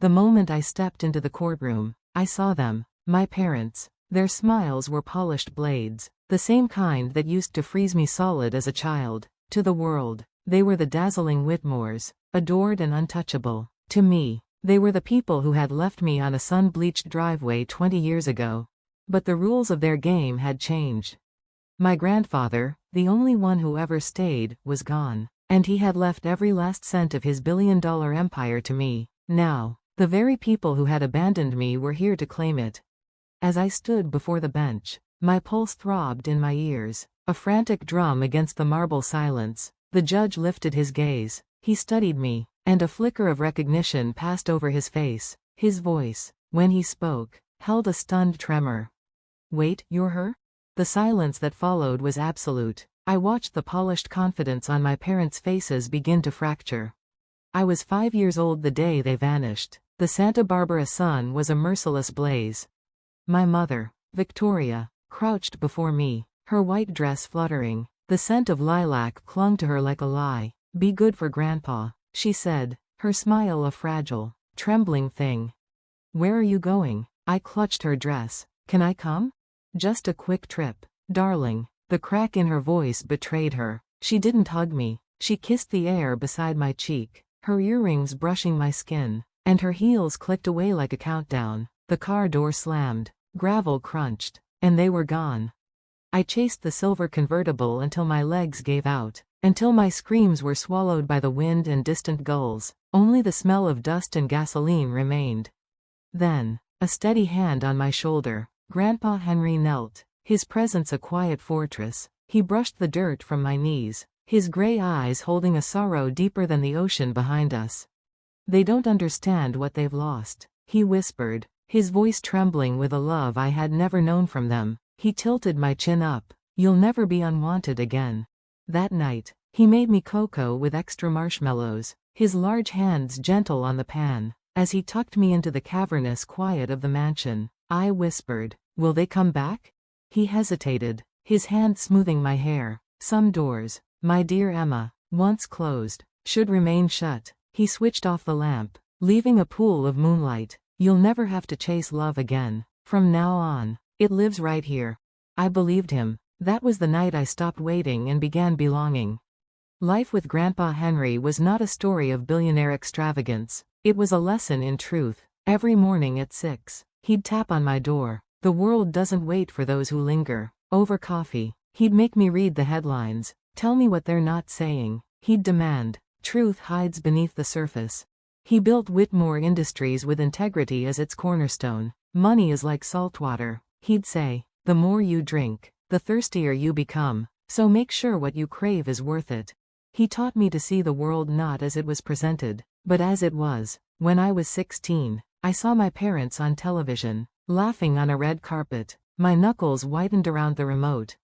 The moment I stepped into the courtroom, I saw them, my parents. Their smiles were polished blades, the same kind that used to freeze me solid as a child. To the world, they were the dazzling Whitmores, adored and untouchable. To me, they were the people who had left me on a sun-bleached driveway 20 years ago. But the rules of their game had changed. My grandfather, the only one who ever stayed, was gone, and he had left every last cent of his billion-dollar empire to me. Now, the very people who had abandoned me were here to claim it. As I stood before the bench, my pulse throbbed in my ears, a frantic drum against the marble silence. The judge lifted his gaze. He studied me, and a flicker of recognition passed over his face. His voice, when he spoke, held a stunned tremor. "Wait, you're her?" The silence that followed was absolute. I watched the polished confidence on my parents' faces begin to fracture. I was 5 years old the day they vanished. The Santa Barbara sun was a merciless blaze. My mother, Victoria, crouched before me, her white dress fluttering. The scent of lilac clung to her like a lie. "Be good for Grandpa," she said, her smile a fragile, trembling thing. "Where are you going?" I clutched her dress. "Can I come?" "Just a quick trip, darling." The crack in her voice betrayed her. She didn't hug me. She kissed the air beside my cheek, her earrings brushing my skin, and her heels clicked away like a countdown. The car door slammed, gravel crunched, and they were gone. I chased the silver convertible until my legs gave out, until my screams were swallowed by the wind and distant gulls. Only the smell of dust and gasoline remained. Then, a steady hand on my shoulder. Grandpa Henry knelt, his presence a quiet fortress. He brushed the dirt from my knees, his gray eyes holding a sorrow deeper than the ocean behind us. "They don't understand what they've lost," he whispered, his voice trembling with a love I had never known from them. He tilted my chin up. "You'll never be unwanted again." That night, he made me cocoa with extra marshmallows, his large hands gentle on the pan. As he tucked me into the cavernous quiet of the mansion, I whispered, "Will they come back?" He hesitated, his hand smoothing my hair. "Some doors, my dear Emma, once closed, should remain shut." He switched off the lamp, leaving a pool of moonlight. "You'll never have to chase love again. From now on, it lives right here." I believed him. That was the night I stopped waiting and began belonging. Life with Grandpa Henry was not a story of billionaire extravagance. It was a lesson in truth. Every morning at 6, he'd tap on my door. The world doesn't wait for those who linger. Over coffee, he'd make me read the headlines. Tell me what they're not saying, he'd demand. Truth hides beneath the surface. He built Whitmore Industries with integrity as its cornerstone. "Money is like salt water," he'd say. "The more you drink, the thirstier you become, so make sure what you crave is worth it." He taught me to see the world not as it was presented, but as it was. When I was 16, I saw my parents on television, laughing on a red carpet. My knuckles whitened around the remote.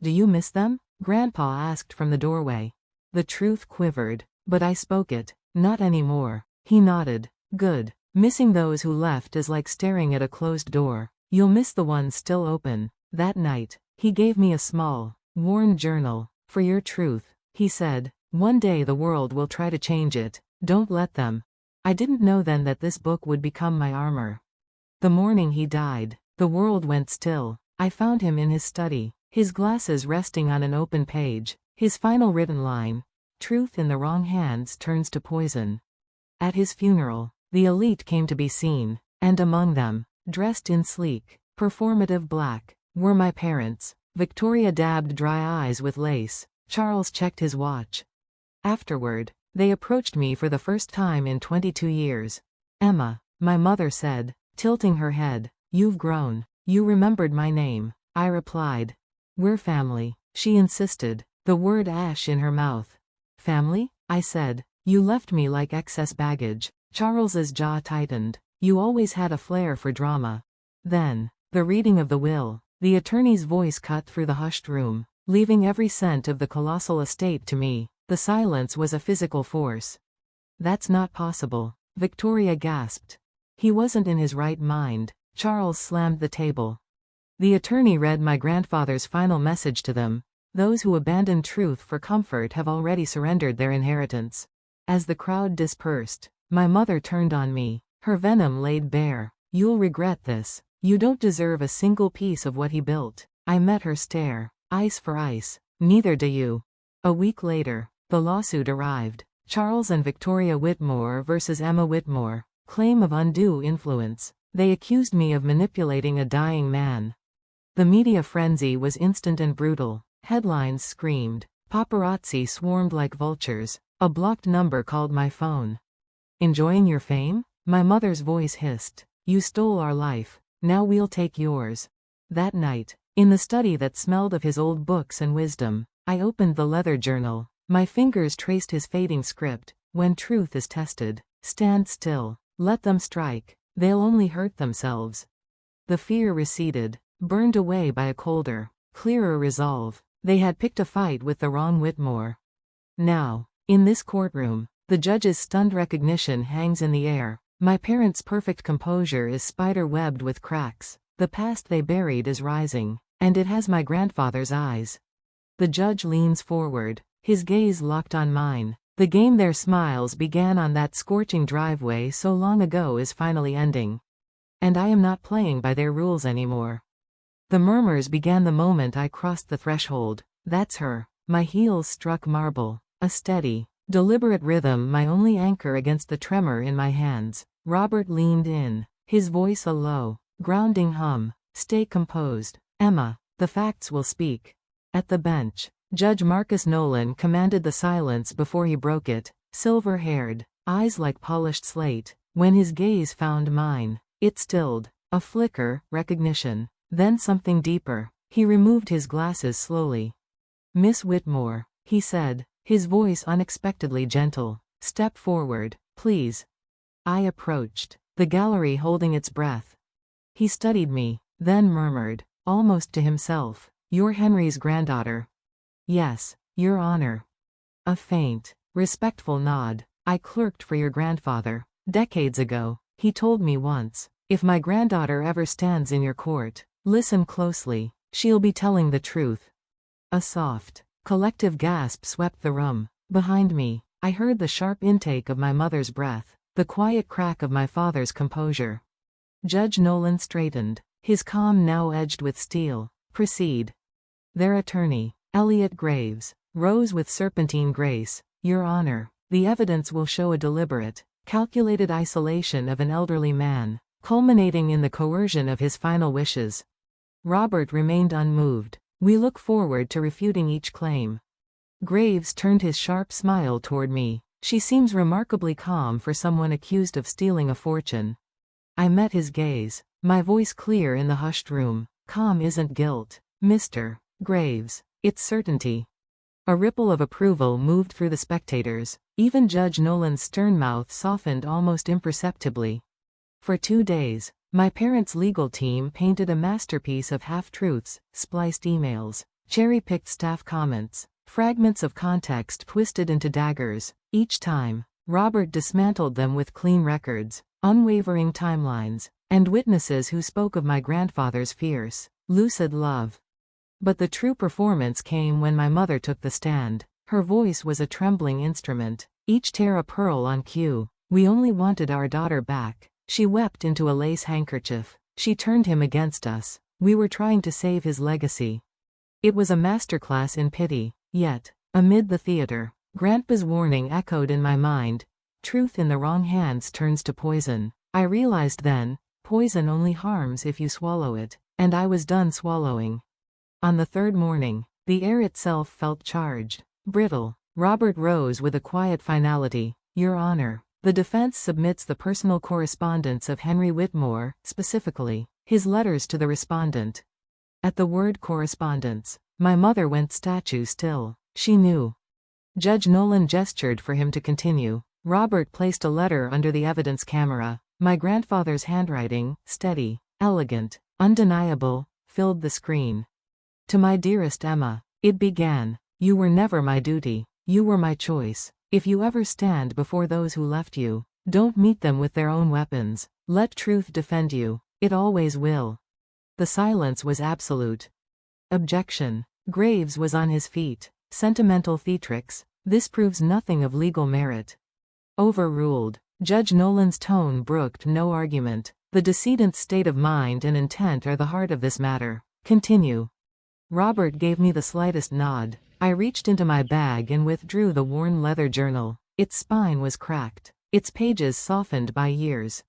"Do you miss them?" Grandpa asked from the doorway. The truth quivered, but I spoke it. "Not anymore." He nodded. "Good. Missing those who left is like staring at a closed door. You'll miss the ones still open." That night, he gave me a small, worn journal. "For your truth," he said. "One day the world will try to change it. Don't let them." I didn't know then that this book would become my armor. The morning he died, the world went still. I found him in his study, his glasses resting on an open page. His final written line, "Truth in the wrong hands turns to poison." At his funeral, the elite came to be seen, and among them, dressed in sleek, performative black, were my parents. Victoria dabbed dry eyes with lace. Charles checked his watch. Afterward, they approached me for the first time in 22 years. "Emma," my mother said, tilting her head, "you've grown. You remembered my name." I replied. "We're family," she insisted, the word ash in her mouth. "Family?" I said. "You left me like excess baggage." Charles's jaw tightened. "You always had a flair for drama." Then, the reading of the will. The attorney's voice cut through the hushed room, leaving every cent of the colossal estate to me. The silence was a physical force. "That's not possible," Victoria gasped. "He wasn't in his right mind." Charles slammed the table. The attorney read my grandfather's final message to them. "Those who abandon truth for comfort have already surrendered their inheritance." As the crowd dispersed, my mother turned on me. Her venom laid bare. You'll regret this. You don't deserve a single piece of what he built. I met her stare. Ice for ice. Neither do you. A week later, the lawsuit arrived. Charles and Victoria Whitmore versus Emma Whitmore. Claim of undue influence. They accused me of manipulating a dying man. The media frenzy was instant and brutal. Headlines screamed. Paparazzi swarmed like vultures. A blocked number called my phone. Enjoying your fame? My mother's voice hissed. You stole our life. Now we'll take yours. That night, in the study that smelled of his old books and wisdom, I opened the leather journal. My fingers traced his fading script. When truth is tested, stand still. Let them strike. They'll only hurt themselves. The fear receded, burned away by a colder, clearer resolve. They had picked a fight with the wrong Whitmore. Now, in this courtroom, the judge's stunned recognition hangs in the air. My parents' perfect composure is spider-webbed with cracks. The past they buried is rising, and it has my grandfather's eyes. The judge leans forward, his gaze locked on mine. The game their smiles began on that scorching driveway so long ago is finally ending. And I am not playing by their rules anymore. The murmurs began the moment I crossed the threshold. That's her. My heels struck marble. A steady, deliberate rhythm, my only anchor against the tremor in my hands. Robert leaned in, his voice a low, grounding hum. Stay composed, Emma. The facts will speak. At the bench, Judge Marcus Nolan commanded the silence before he broke it. Silver-haired, eyes like polished slate. When his gaze found mine, it stilled. A flicker, recognition. Then something deeper. He removed his glasses slowly. Miss Whitmore, he said, his voice unexpectedly gentle. Step forward, please. I approached, the gallery holding its breath. He studied me, then murmured, almost to himself, "You're Henry's granddaughter." "Yes, Your Honor." A faint, respectful nod. "I clerked for your grandfather, decades ago. He told me once, if my granddaughter ever stands in your court, listen closely, she'll be telling the truth." A soft, collective gasp swept the room. Behind me, I heard the sharp intake of my mother's breath, the quiet crack of my father's composure. Judge Nolan straightened, his calm now edged with steel. "Proceed." Their attorney, Elliot Graves, rose with serpentine grace. "Your Honor, the evidence will show a deliberate, calculated isolation of an elderly man, culminating in the coercion of his final wishes." Robert remained unmoved. "We look forward to refuting each claim." Graves turned his sharp smile toward me. "She seems remarkably calm for someone accused of stealing a fortune." I met his gaze, my voice clear in the hushed room. "Calm isn't guilt, Mr. Graves. It's certainty." A ripple of approval moved through the spectators. Even Judge Nolan's stern mouth softened almost imperceptibly. For 2 days, my parents' legal team painted a masterpiece of half-truths, spliced emails, cherry-picked staff comments, fragments of context twisted into daggers. Each time, Robert dismantled them with clean records, unwavering timelines, and witnesses who spoke of my grandfather's fierce, lucid love. But the true performance came when my mother took the stand. Her voice was a trembling instrument, each tear a pearl on cue. "We only wanted our daughter back." She wept into a lace handkerchief. She turned him against us. We were trying to save his legacy. It was a masterclass in pity. Yet, amid the theater, Grandpa's warning echoed in my mind. Truth in the wrong hands turns to poison. I realized then, poison only harms if you swallow it, and I was done swallowing. On the third morning, the air itself felt charged, brittle. Robert rose with a quiet finality. "Your Honor, the defense submits the personal correspondence of Henry Whitmore, specifically, his letters to the respondent." At the word correspondence, my mother went statue still. She knew. Judge Nolan gestured for him to continue. Robert placed a letter under the evidence camera. My grandfather's handwriting, steady, elegant, undeniable, filled the screen. "To my dearest Emma," it began, "you were never my duty. You were my choice. If you ever stand before those who left you, don't meet them with their own weapons. Let truth defend you. It always will." The silence was absolute. Objection. Graves was on his feet. "Sentimental theatrics. This proves nothing of legal merit." Overruled. Judge Nolan's tone brooked no argument. The decedent's state of mind and intent are the heart of this matter. Continue. Robert gave me the slightest nod. I reached into my bag and withdrew the worn leather journal. Its spine was cracked, its pages softened by years.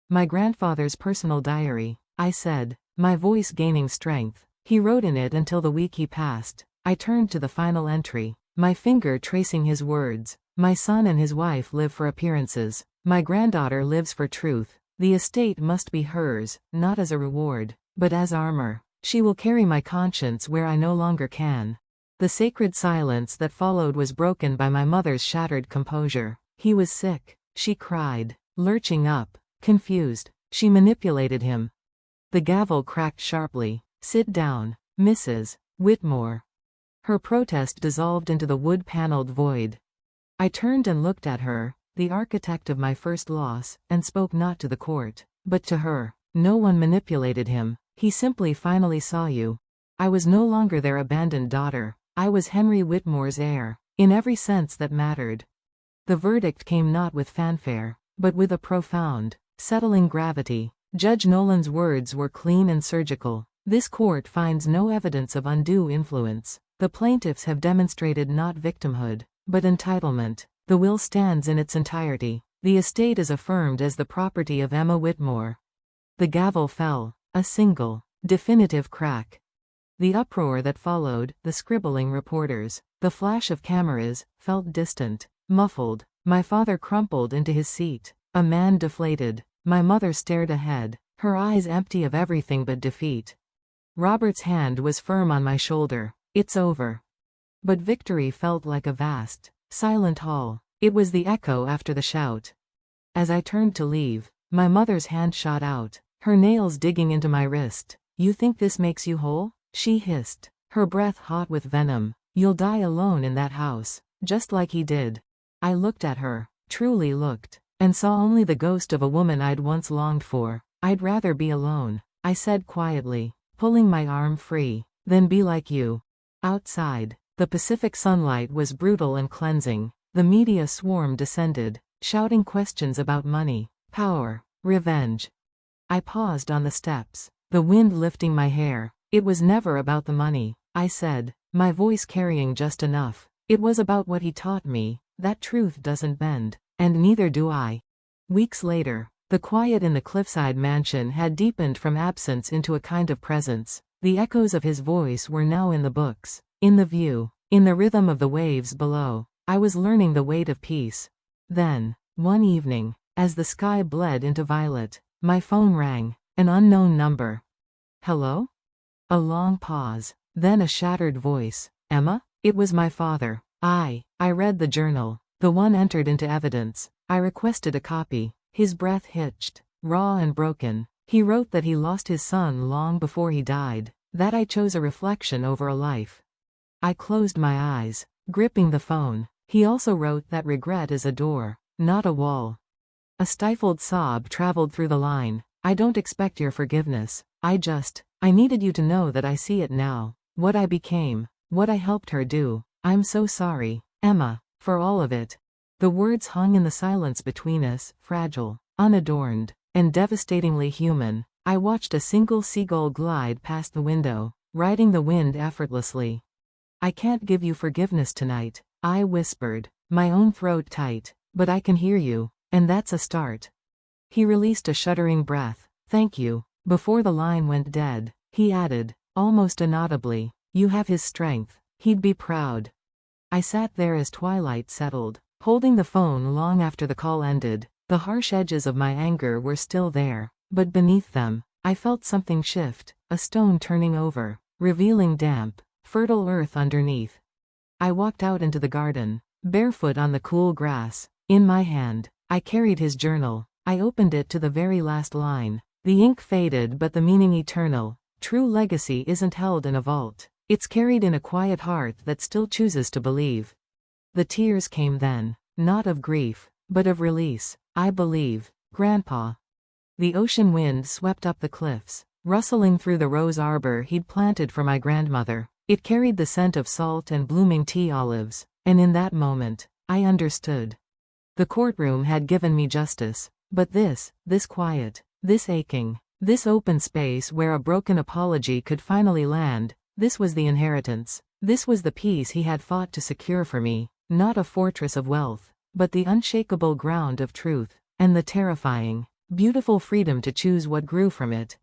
My grandfather's personal diary, I said, my voice gaining strength. He wrote in it until the week he passed. I turned to the final entry, my finger tracing his words. My son and his wife live for appearances. My granddaughter lives for truth. The estate must be hers, not as a reward, but as armor. She will carry my conscience where I no longer can. The sacred silence that followed was broken by my mother's shattered composure. He was sick, she cried, lurching up, confused. She manipulated him. The gavel cracked sharply. Sit down, Mrs. Whitmore. Her protest dissolved into the wood-paneled void. I turned and looked at her, the architect of my first loss, and spoke not to the court, but to her. No one manipulated him. He simply finally saw you. I was no longer their abandoned daughter. I was Henry Whitmore's heir, in every sense that mattered. The verdict came not with fanfare, but with a profound, settling gravity. Judge Nolan's words were clean and surgical. This court finds no evidence of undue influence. The plaintiffs have demonstrated not victimhood, but entitlement. The will stands in its entirety. The estate is affirmed as the property of Emma Whitmore. The gavel fell, a single, definitive crack. The uproar that followed, the scribbling reporters, the flash of cameras, felt distant, muffled. My father crumpled into his seat, a man deflated. My mother stared ahead, her eyes empty of everything but defeat. Robert's hand was firm on my shoulder. It's over. But victory felt like a vast, silent hall. It was the echo after the shout. As I turned to leave, my mother's hand shot out, her nails digging into my wrist. You think this makes you whole? She hissed, her breath hot with venom. You'll die alone in that house, just like he did. I looked at her, truly looked, and saw only the ghost of a woman I'd once longed for. I'd rather be alone, I said quietly, pulling my arm free, than be like you. Outside, the Pacific sunlight was brutal and cleansing. The media swarm descended, shouting questions about money, power, revenge. I paused on the steps, the wind lifting my hair. It was never about the money, I said, my voice carrying just enough. It was about what he taught me, that truth doesn't bend, and neither do I. Weeks later, the quiet in the cliffside mansion had deepened from absence into a kind of presence. The echoes of his voice were now in the books, in the view, in the rhythm of the waves below. I was learning the weight of peace. Then, one evening, as the sky bled into violet, my phone rang, an unknown number. Hello? A long pause, then a shattered voice. Emma? It was my father. I read the journal, the one entered into evidence. I requested a copy. His breath hitched, raw and broken. He wrote that he lost his son long before he died, that I chose a reflection over a life. I closed my eyes, gripping the phone. He also wrote that regret is a door, not a wall. A stifled sob traveled through the line. I don't expect your forgiveness. I needed you to know that I see it now. What I became, what I helped her do. I'm so sorry, Emma, for all of it. The words hung in the silence between us, fragile, unadorned, and devastatingly human. I watched a single seagull glide past the window, riding the wind effortlessly. I can't give you forgiveness tonight, I whispered, my own throat tight, but I can hear you, and that's a start. He released a shuddering breath. Thank you. Before the line went dead, he added, almost inaudibly, you have his strength. He'd be proud. I sat there as twilight settled, holding the phone long after the call ended. The harsh edges of my anger were still there, but beneath them, I felt something shift, a stone turning over, revealing damp, fertile earth underneath. I walked out into the garden, barefoot on the cool grass. In my hand, I carried his journal. I opened it to the very last line. The ink faded but the meaning eternal. True legacy isn't held in a vault. It's carried in a quiet heart that still chooses to believe. The tears came then, not of grief, but of release. I believe, Grandpa. The ocean wind swept up the cliffs, rustling through the rose arbor he'd planted for my grandmother. It carried the scent of salt and blooming tea olives, and in that moment, I understood. The courtroom had given me justice. But this quiet, this aching, this open space where a broken apology could finally land, this was the inheritance. This was the peace he had fought to secure for me, not a fortress of wealth, but the unshakable ground of truth, and the terrifying, beautiful freedom to choose what grew from it.